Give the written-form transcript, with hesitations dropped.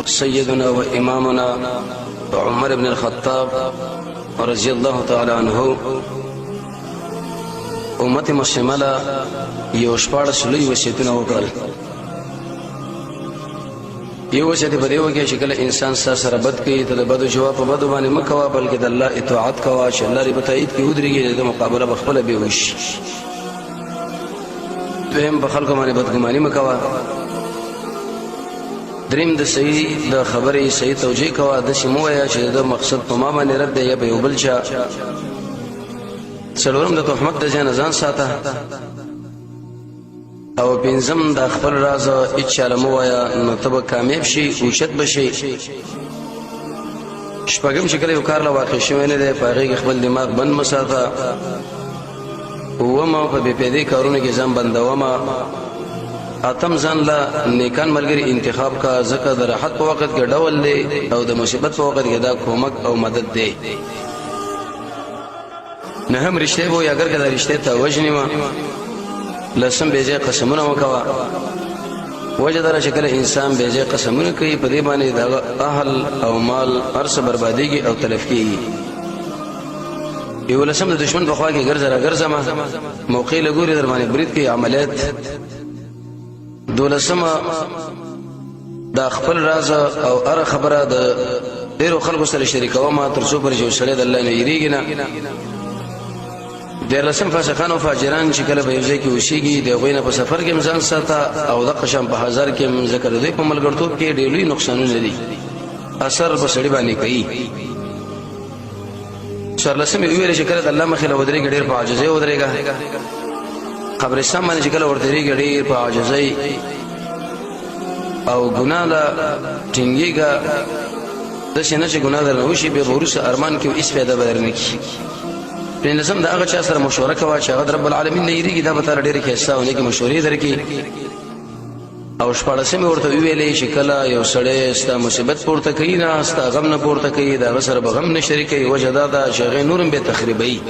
سيدنا وإمامنا عمر بن الخطاب رضي الله تعالى عنه امت مسلمه لا یو شپاړس لوی وصیتونه وکړل. یو وصیت په دیو کې چې کله انسان سره بد کوي ته د بدو جواب په بدو باندې مکوا بلکې د الله اطاعت کوا چې الله ری بتایید کې ودرېږي د مقابله بخپله به وشي. دویم په خلکو باندې بدګماني مکوا. دریم د صحیح د خبرې صحیح توجیه کوا د شمو یا چې د مقصد په ما باندې رد دی یا به وبل چا. څلورم د تهمت د ځان ساته او پنځم د خپل راز اچاله مو یا نو ته کامیاب شي اوچت بشي. شپږم چې کله یو کار لا واقع شوی نه دی پاره خپل دماغ بند مساته وما په بی پیدي کارونه کې ځان بندوما. اتم ځان لا نیکان ملګری انتخاب کا زکه د راحت په وخت کې ډول دی او د مصیبت په وخت کې دا کومک او مدد دی. نه هم رشته وو اگر کله رشته ته وجنی ما لسم بیجه قسمونه وکوا. وجه دره شکل انسان بیجه قسمونه کوي په دې باندې د اهل او مال ارس بربادیږي او تلف کیږي. یو لسم د دشمن په خوا کې ګرځما موقع لګوري در باندې برید کې عملیات. دولسم د خپل راز او ار خبره د ډیرو خلکو سره شریکوم تر څو پر جو سره د الله نه یریږي نه. دیرلسم فاسقان او فاجران چې کله به یوځای کې وشيږي د غوینه په سفر کې ځان ساته او د قشم په هزار کې ذکر دوی په ملګرتوب کې ډېر لوی نقصانونه دي اثر په سړي باندې کوي. څلورلسم ویل چې کله الله مخې له ودرېږي ډېر په عاجزۍ ودرېږي. قبرستان باندې چې کله ورتېږي ډېر په عاجزۍ او ګناه لا ټینګيږي. د شنه چې ګناه درنوشي به ورسره ارمان کې هیڅ پیدا بدرنه کی. پنځم دا هغه چا سره مشوره کوي چې هغه رب العالمین نه یریږي دا به تر ډېر کې حصہ ونه کې مشورې درکې. او شپاړسمه ورته ویلې چې کله یو سړی ستا مصیبت پورته کوي نه ستا غم نه پورته کوي دا سره به غم نه شریکي وجدا دا چې غیر نورم به تخریبي.